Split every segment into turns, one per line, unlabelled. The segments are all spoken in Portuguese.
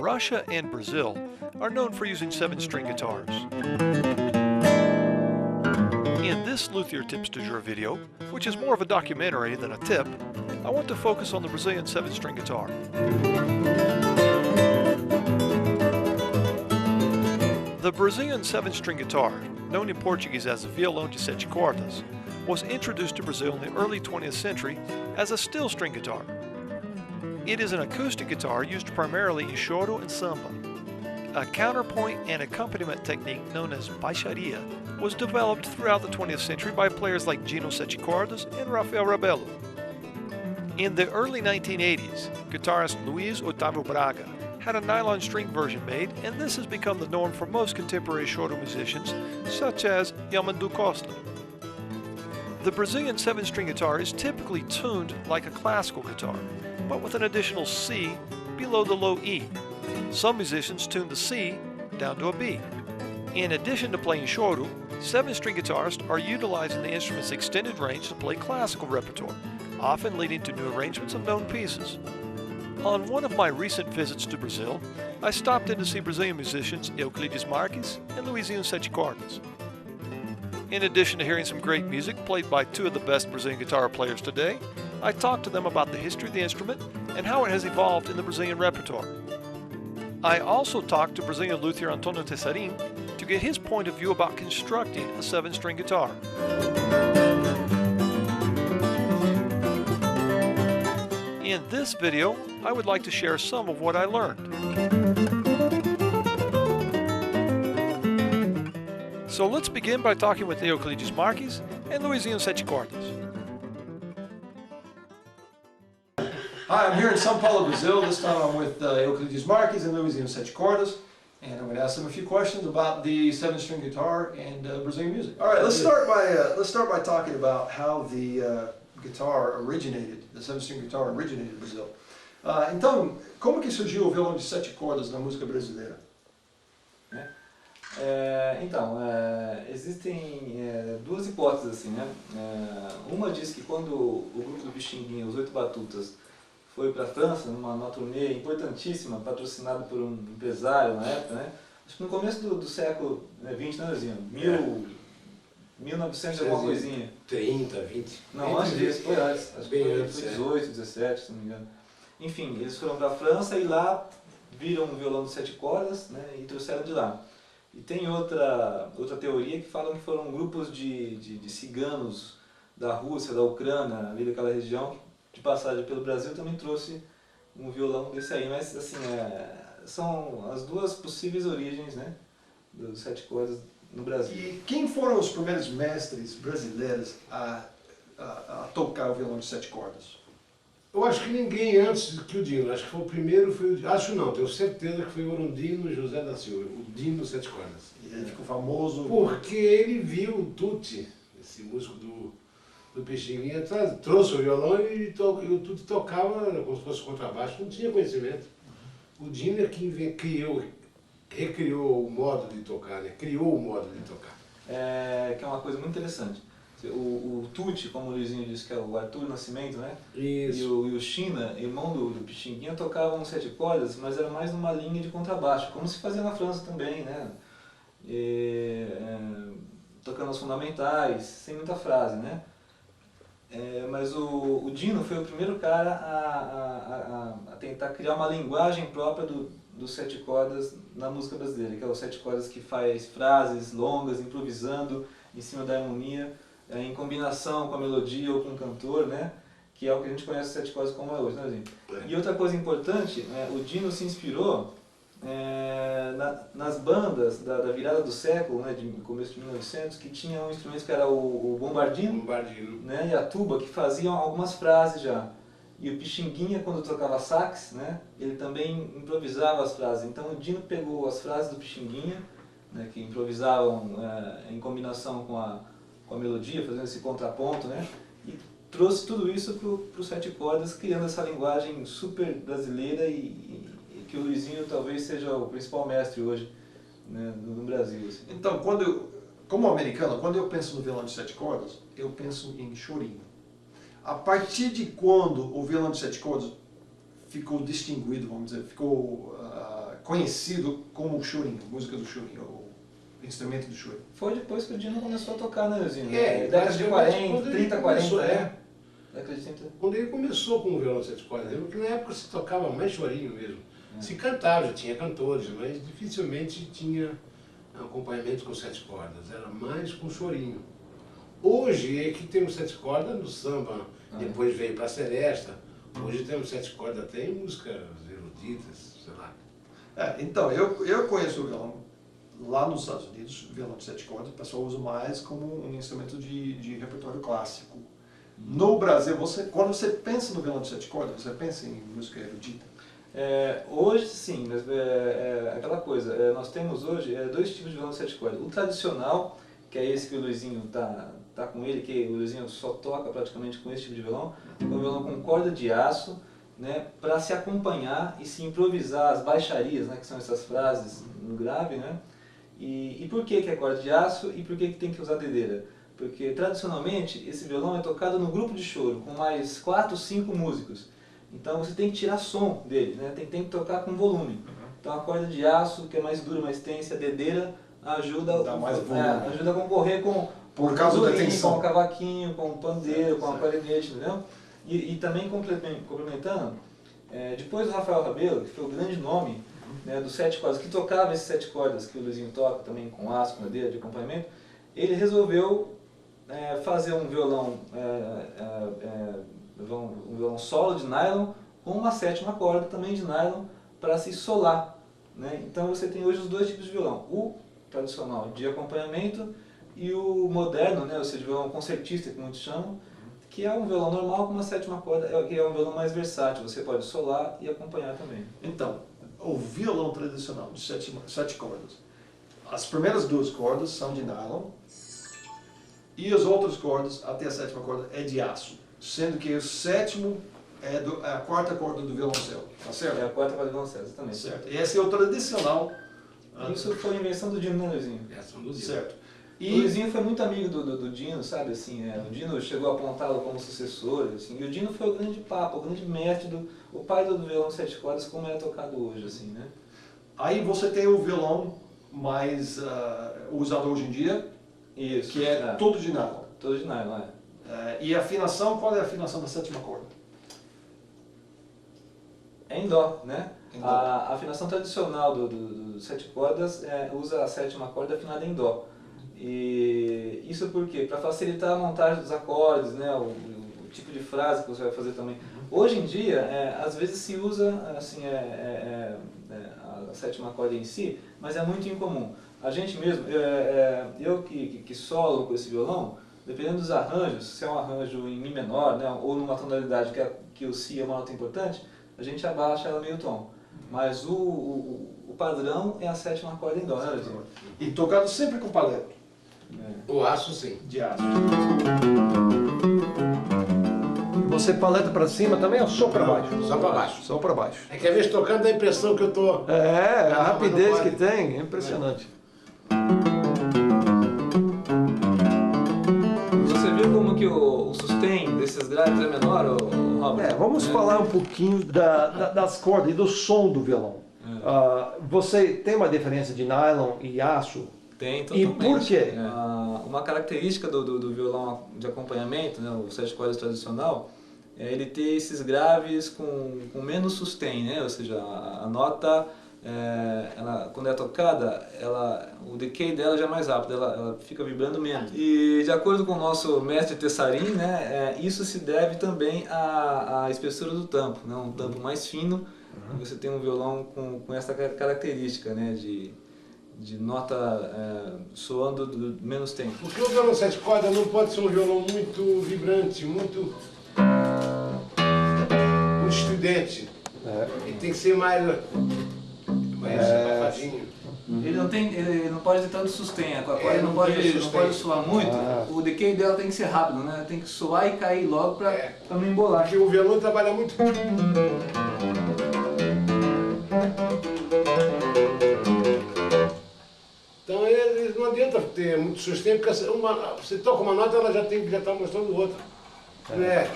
Russia and Brazil are known for using 7-string guitars. In this Luthier Tips du Jour video, which is more of a documentary than a tip, I want to focus on the Brazilian 7-string guitar. The Brazilian 7-string guitar, known in Portuguese as the violão de sete cordas, was introduced to Brazil in the early 20th century as a steel string guitar. It is an acoustic guitar used primarily in choro and samba. A counterpoint and accompaniment technique known as baixaria was developed throughout the 20th century by players like Gino Sete Cordas and Rafael Rabelo. In the early 1980s, guitarist Luiz Otávio Braga had a nylon string version made, and this has become the norm for most contemporary choro musicians, such as Yamandu Costa. The Brazilian 7-string guitar is typically tuned like a classical guitar, but with an additional C below the low E. Some musicians tune the C down to a B. In addition to playing choro, 7-string guitarists are utilizing the instrument's extended range to play classical repertoire, often leading to new arrangements of known pieces. On one of my recent visits to Brazil, I stopped in to see Brazilian musicians Euclides Marques and Luizinho Sete Cordas. In addition to hearing some great music played by two of the best Brazilian guitar players today, I talked to them about the history of the instrument and how it has evolved in the Brazilian repertoire. I also talked to Brazilian luthier Antonio Tessarin to get his point of view about constructing a 7-string guitar. In this video, I would like to share some of what I learned. So let's begin by talking with Euclides Marques and Luizinho Sete Cordas. Hi, I'm here in São Paulo, Brazil. This time I'm with Euclides Marques and Luizinho Sete Cordas, and I'm going to ask them a few questions about the 7-string guitar and Brazilian music. All right, let's start by talking about how the guitar originated, the 7-string guitar originated in Brazil. Então, como que surgiu o violão de 7 cordas na música brasileira?
Existem duas hipóteses assim, né? Uma diz que quando o grupo do Pixinguinha, os Oito Batutas, foi para a França numa turnê importantíssima, patrocinado por um empresário na época, né? Acho que no começo do século XX, né, Luizinho? 1900 alguma coisinha.
30, 20.
Não, antes disso, foi antes. Acho que foi 18, 17, se não me engano. Enfim, eles foram para a França e lá viram um violão de 7 cordas, né, e trouxeram de lá. E tem outra teoria que falam que foram grupos de ciganos da Rússia, da Ucrânia, ali daquela região, de passagem pelo Brasil, também trouxe um violão desse aí. Mas assim, são as duas possíveis origens, né, dos 7 cordas no Brasil.
E quem foram os primeiros mestres brasileiros a tocar o violão de 7 cordas?
Eu acho que ninguém antes que o Dino. Acho que foi o primeiro, acho não, tenho certeza que foi o Orundino José da Silva, o Dino Sete Cordas.
E ele ficou famoso
porque ele viu o Tutti, esse músico do Pixinguinha, trouxe o violão e o Tutti tocava como se fosse contrabaixo, não tinha conhecimento. O Dino é quem recriou o modo de tocar, né? Criou o modo de tocar.
Que é uma coisa muito interessante. O Tutti, como o Luizinho disse, que é o Arthur Nascimento, né?
Isso.
E o China, irmão do Pixinguinha, tocavam 7 cordas, mas era mais numa linha de contrabaixo, como se fazia na França também, né? Tocando os fundamentais, sem muita frase, né? Mas o Dino foi o primeiro cara a tentar criar uma linguagem própria dos 7 cordas na música brasileira, que é os 7 cordas que faz frases longas, improvisando em cima da harmonia, em combinação com a melodia ou com o cantor, né? Que é o que a gente conhece os 7 cordas como é hoje, né, gente? E outra coisa importante, o Dino se inspirou nas bandas da virada do século, né, de começo de 1900, que tinha um instrumento que era o bombardino, né, e a tuba, que faziam algumas frases já. E o Pixinguinha, quando tocava sax, né, ele também improvisava as frases. Então o Dino pegou as frases do Pixinguinha, né, que improvisavam em combinação com a melodia, fazendo esse contraponto, né, e trouxe tudo isso para os 7 cordas, criando essa linguagem super brasileira e que o Luizinho talvez seja o principal mestre hoje, né, no Brasil. Assim.
Então, como americano, quando eu penso no violão de 7 cordas, eu penso em chorinho. A partir de quando o violão de 7 cordas ficou distinguido, vamos dizer, ficou
conhecido como o chorinho, música do chorinho, o instrumento do chorinho?
Foi depois que o Dino começou a tocar, né, Euzinho?
É,
Década de
praticamente
40,
quando ele
30, 40,
começou,
né? Década de 30.
Quando ele começou com o violão de 7 cordas, porque na época se tocava mais chorinho mesmo. Se cantava, já tinha cantores, mas dificilmente tinha acompanhamento com 7 cordas, era mais com chorinho. Hoje é que temos 7 cordas no samba, depois veio para a seresta. Hoje temos 7 cordas até em músicas eruditas, sei lá.
Então, eu conheço o violão lá nos Estados Unidos, o violão de 7 cordas, o pessoal usa mais como um instrumento de repertório clássico. No Brasil, quando você pensa no violão de 7 cordas, você pensa em música erudita?
Hoje sim, mas aquela coisa, nós temos hoje dois tipos de violão de 7 cordas. O tradicional, que é esse que o Luizinho tá com ele, que o Luizinho só toca praticamente com esse tipo de violão, é um violão com corda de aço, né, para se acompanhar e se improvisar as baixarias, né, que são essas frases no grave, né? E por que é corda de aço e por que tem que usar dedeira? Porque tradicionalmente esse violão é tocado no grupo de choro, com mais 4, 5 músicos. Então você tem que tirar som dele, né? Tem que tocar com volume. Então a corda de aço, que é mais dura, mais tensa, a dedeira ajuda,
Dá mais volume.
Ajuda a concorrer com
Por causa da tensão.
com o cavaquinho, com o pandeiro,
Certo,
com a
certo.
clarinete, entendeu? E também complementando, depois do Rafael Rabelo, que foi o grande nome, né, dos 7 cordas, que tocava esses 7 cordas que o Luizinho toca também com aço, com madeira de acompanhamento, ele resolveu fazer um violão, um violão solo de nylon com uma 7ª corda também de nylon para se solar, né? Então você tem hoje os dois tipos de violão, o tradicional de acompanhamento e o moderno, né, ou seja, o violão concertista, que muitos chamam, que é um violão normal com uma 7ª corda, que é um violão mais versátil, você pode solar e acompanhar também.
Então, o violão tradicional de 7 cordas, as primeiras 2 cordas são de nylon e as outras cordas, até a 7ª corda, é de aço, sendo que o 7º é a 4ª corda do violoncelo, tá certo?
É a 4ª corda do violoncelo, exatamente.
Certo. Esse é o tradicional.
Isso foi invenção do Dino, né, Luizinho?
Essa do
Certo.
O
E
Luizinho foi muito amigo do Dino, sabe, assim, o Dino chegou a apontá-lo como sucessor, assim, e o Dino foi o grande papa, o grande mestre, o pai do violão 7 cordas, como é tocado hoje, assim, né?
aí você tem o violão mais usado hoje em dia,
Isso.
que é todo de nylon.
Todo de nylon,
E a afinação, qual é a afinação da 7ª corda?
É em dó, né?
Em dó.
A afinação tradicional do 7 cordas usa a 7ª corda afinada em dó. E isso por quê? Para facilitar a montagem dos acordes, né? O tipo de frase que você vai fazer também. Hoje em dia, às vezes se usa assim, a 7ª corda em si, mas é muito incomum. A gente mesmo, eu que solo com esse violão, dependendo dos arranjos, se é um arranjo em Mi menor, né, ou numa tonalidade que o Si é uma nota importante, a gente abaixa ela meio tom. Mas o padrão é a 7ª corda em dó, né, Luizinho?
E tocado sempre com paleta
O aço, sim.
de aço. Você paleta para cima também ou só para baixo?
Só para baixo.
Só para baixo.
É que às vezes tocando dá a impressão que eu tô...
A
não,
rapidez
mas não
que
pode.
tem é impressionante.
Você viu como que o sustain desses graves é menor, Robert?
Vamos falar um pouquinho das cordas e do som do violão. Você tem uma diferença de nylon e aço?
Tem,
E
totalmente.
por quê?
Uma característica do violão de acompanhamento, né, o 7 cordas tradicional, é ele ter esses graves com menos sustain, né? Ou seja, a nota, ela, quando é tocada, o decay dela já é mais rápido, ela fica vibrando menos. E de acordo com o nosso mestre Tessarin, né, isso se deve também à espessura do tampo, né? Um tampo mais fino, e você tem um violão com essa característica, né, de nota soando menos tempo.
Porque o violão 7 cordas não pode ser um violão muito vibrante, muito estridente. Ele tem que ser mais abafadinho.
Ele não pode ter tanto sustain, a corda não
não
pode,
tem
não
sustain.
pode soar muito, o decay dela tem que ser rápido, né? Tem que soar e cair logo pra não embolar.
Porque o violão trabalha muito. Então não adianta ter muito sustain, porque você toca uma nota, ela já está mostrando outra. Né?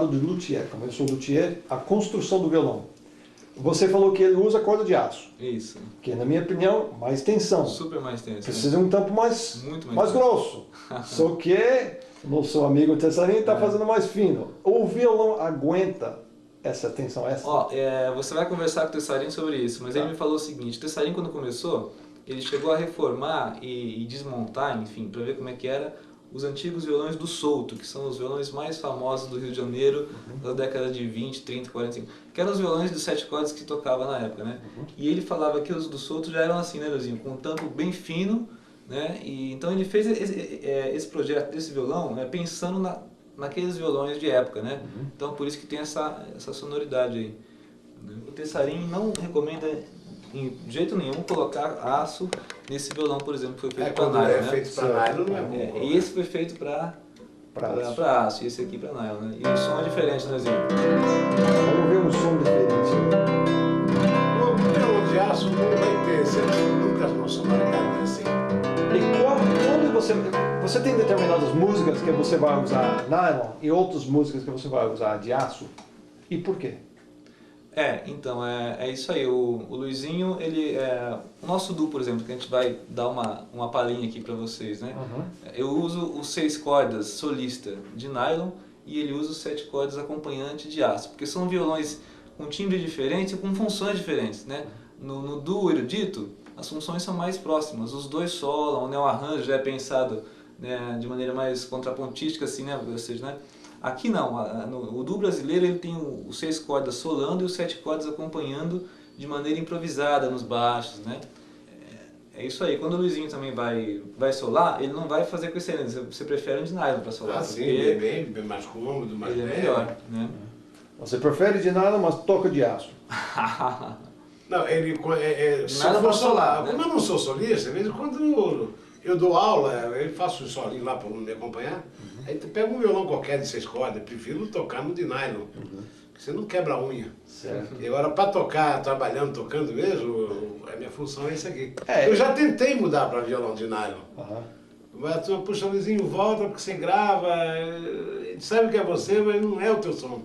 lado do luthier, como eu sou luthier, a construção do violão. Você falou que ele usa corda de aço,
Isso.
que na minha opinião, mais tensão.
Super mais tenso.
Precisa de um tampo mais,
Muito
mais
tenso.
grosso. Só que nosso amigo Tessarin está fazendo mais fino. O violão aguenta essa tensão extra?
Ó, você vai conversar com o Tessarin sobre isso, mas
Tá.
ele me falou o seguinte, o Tessarin quando começou, ele chegou a reformar e desmontar, enfim, para ver como é que era os antigos violões do Souto, que são os violões mais famosos do Rio de Janeiro da década de 20, 30, 45, que eram os violões dos 7 cordas que tocava na época, né? E ele falava que os do Souto já eram assim, né, Leozinho, com um tampo bem fino, né? E então ele fez esse projeto desse violão, né, pensando naqueles violões de época, né? Então por isso que tem essa sonoridade aí. O Tessarin não recomenda de jeito nenhum colocar aço nesse violão, por exemplo, que foi feito para
Quando
nylon,
é
né?
feito para nylon não é bom. colocar.
E esse foi feito para
Aço.
aço, e esse aqui para nylon, né? E o som é diferente, né, Zinho?
Vamos ver um som diferente.
O violão de aço não vai ter nunca uma sonoridade assim.
E quando você tem determinadas músicas que você vai usar nylon e outras músicas que você vai usar de aço, e por quê?
Então, é isso aí. O Luizinho, o nosso duo, por exemplo, que a gente vai dar uma palhinha aqui para vocês, né? Eu uso os 6 cordas solista de nylon e ele usa os 7 cordas acompanhante de aço, porque são violões com timbre diferente e com funções diferentes, né? No duo erudito, as funções são mais próximas, os dois solam, né? O arranjo já é pensado, né, de maneira mais contrapontística, assim, né? Ou seja, né? Aqui não, o duo brasileiro ele tem os 6 cordas solando e os 7 cordas acompanhando de maneira improvisada nos baixos, né? É isso aí. Quando o Luizinho também vai solar, ele não vai fazer com esse ainda. Você prefere um de nylon para solar,
Sim,
porque
bem mais cômodo, mais
ele é
leve.
melhor, né?
Você prefere de nylon, mas toca de aço.
Não, se
Nada
eu
pra
for
solar,
solar,
né?
como eu não sou solista, às vezes quando eu dou aula, eu faço um solinho lá para me acompanhar, aí tu pega um violão qualquer de 6 cordas, eu prefiro tocar no de nylon, porque você não quebra a unha.
Certo.
E agora para tocar, trabalhando, tocando mesmo, a minha função é isso aqui.
É.
Eu já tentei mudar para violão de nylon.
Aham.
Mas a turma, puxa, Luizinho, volta porque você grava, a gente sabe que é você, mas não é o teu som.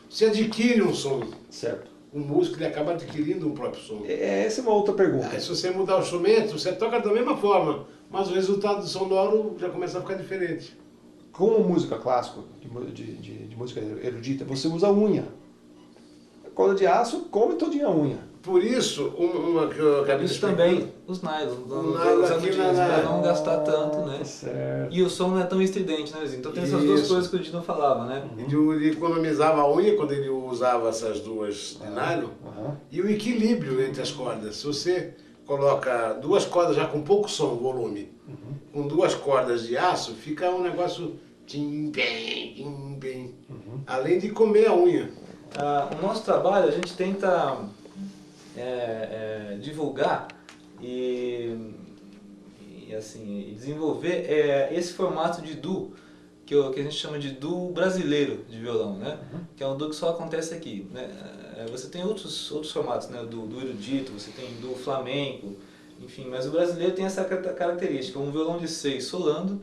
Você adquire um som.
Certo.
O músico ele acaba adquirindo um próprio som.
Essa é uma outra pergunta.
Aí se você mudar o instrumento, você toca da mesma forma, mas o resultado sonoro já começa a ficar diferente.
Como música clássica, de música erudita, você usa unha. A corda de aço come todinha a unha.
Por isso, uma que eu acabei de
Isso
explicar-
também, os nylon,
nylon
os
aqui
agudinhos,
na-
para não gastar tanto, né?
Certo.
E o som não é tão estridente, né, Luizinho? Então tem essas duas
Isso.
coisas que o Dino falava, né?
Ele economizava a unha quando ele usava essas duas de nylon.
Aham.
E o equilíbrio entre as cordas. Se você coloca 2 cordas já com pouco som, volume, com 2 cordas de aço, fica um negócio tim-bem, tim-bem. Além de comer a unha.
O nosso trabalho, a gente tenta divulgar e desenvolver esse formato de duo que a gente chama de duo brasileiro de violão, né? Que é um duo que só acontece aqui, né? Você tem outros formatos, né? Do erudito, você tem do flamenco, enfim, mas o brasileiro tem essa característica, um violão de 6 solando,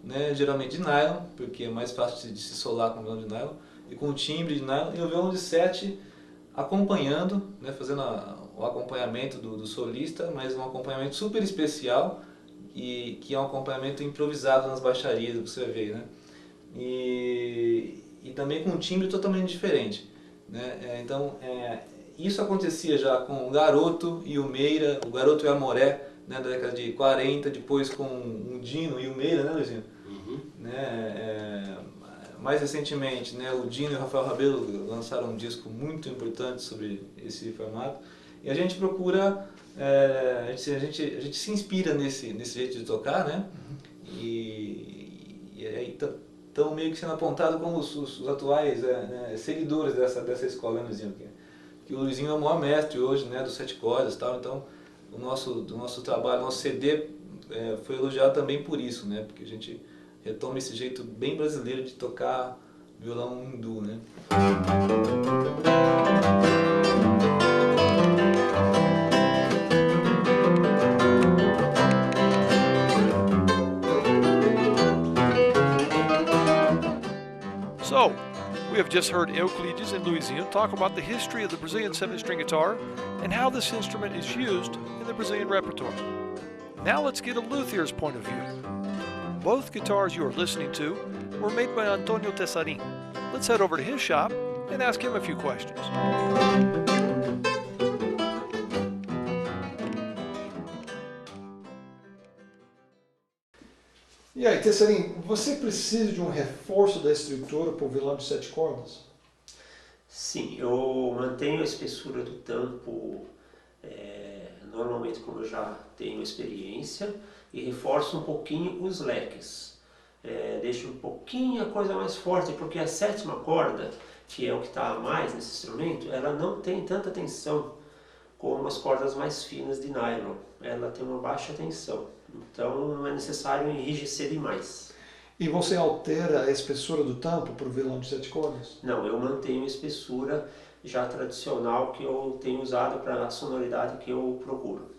né? Geralmente de nylon, porque é mais fácil de se solar com o violão de nylon, e com o timbre de nylon, e o violão de 7 acompanhando, né? Fazendo o acompanhamento do solista, mas um acompanhamento super especial, e que é um acompanhamento improvisado nas baixarias, você vê, né? E também com um timbre totalmente diferente, né? Então, isso acontecia já com o Garoto e o Meira, o Garoto e o Amoré, né, da década de 40, depois com o Dino e o Meira, né, Luizinho? Né? Mais recentemente, né, o Dino e o Rafael Rabelo lançaram um disco muito importante sobre esse formato, e a gente procura, a gente se inspira nesse jeito de tocar, né? E aí estão meio que sendo apontados como os atuais seguidores dessa escola, né, Luizinho? Que o Luizinho é o maior mestre hoje, né, dos 7 cordas e tal, então o nosso trabalho, nosso CD foi elogiado também por isso, né? Porque a gente retoma esse jeito bem brasileiro de tocar violão hindu, né?
So, We have just heard Euclides and Luizinho talk about the history of the Brazilian 7-string guitar and how this instrument is used in the Brazilian repertoire. Now let's get a luthier's point of view. Both guitars you are listening to were made by Antonio Tessarin. Let's head over to his shop and ask him a few questions.
E aí, Tessarin, você precisa de um reforço da estrutura para o violão de 7 cordas?
Sim, eu mantenho a espessura do tampo, normalmente como eu já tenho experiência, e reforço um pouquinho os leques. Deixo um pouquinho a coisa mais forte, porque a 7ª corda, que é o que está a mais nesse instrumento, ela não tem tanta tensão como as cordas mais finas de nylon. Ela tem uma baixa tensão, então não é necessário enrijecer demais.
E você altera a espessura do tampo para o violão de 7 cordas?
Não, eu mantenho a espessura já tradicional que eu tenho usado para a sonoridade que eu procuro.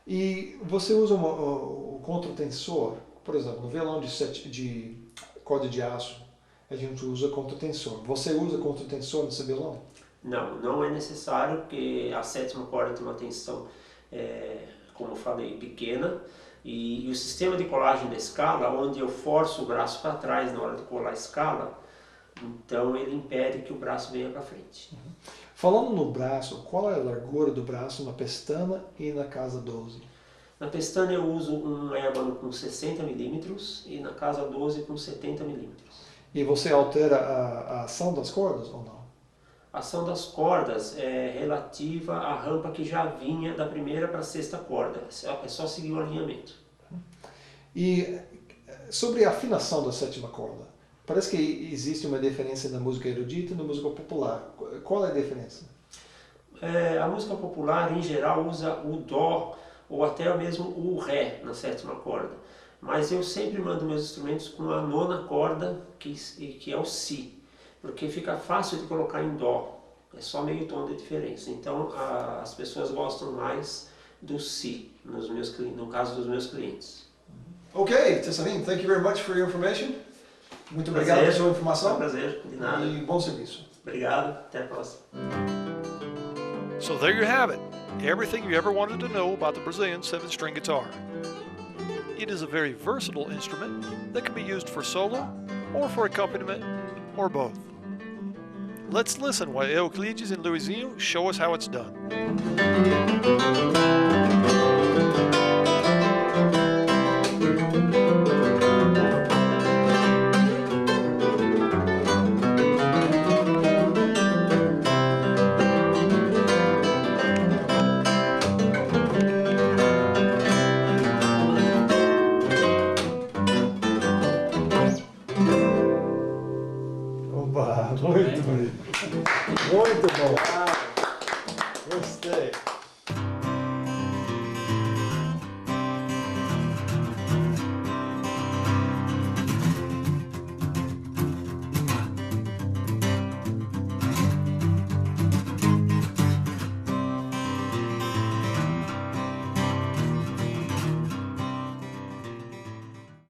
E você usa o contratensor, por exemplo, no violão de corda de aço, a gente usa contratensor. Você usa contratensor nesse violão?
Não, não é necessário, porque a 7ª corda tem uma tensão, como eu falei, pequena, e o sistema de colagem da escala, onde eu forço o braço para trás na hora de colar a escala, então ele impede que o braço venha para frente.
Falando no braço, qual é a largura do braço na pestana e na casa 12?
Na pestana eu uso um ébano com 60 milímetros e na casa 12 com 70 milímetros.
E você altera a ação das cordas ou não?
A ação das cordas é relativa à rampa que já vinha da 1ª para a 6ª corda. É só seguir o alinhamento.
E sobre a afinação da 7ª corda, parece que existe uma diferença na música erudita e na música popular. Qual é a diferença?
A música popular, em geral, usa o dó ou até mesmo o ré na 7ª corda. Mas eu sempre mando meus instrumentos com a 9ª corda, que é o si. Porque fica fácil de colocar em dó, é só meio tom de diferença. Então as pessoas gostam mais do si, no caso dos meus clientes.
Ok, Tessarin, thank you very much for your information. Muito obrigado pela sua
É um
informação
prazer, de nada.
e bom serviço.
Obrigado, até a próxima.
So there you have it, everything you ever wanted to know about the Brazilian 7-string guitar. It is a very versatile instrument that can be used for solo or for accompaniment or both. Let's listen while Euclides and Luizinho show us how it's done.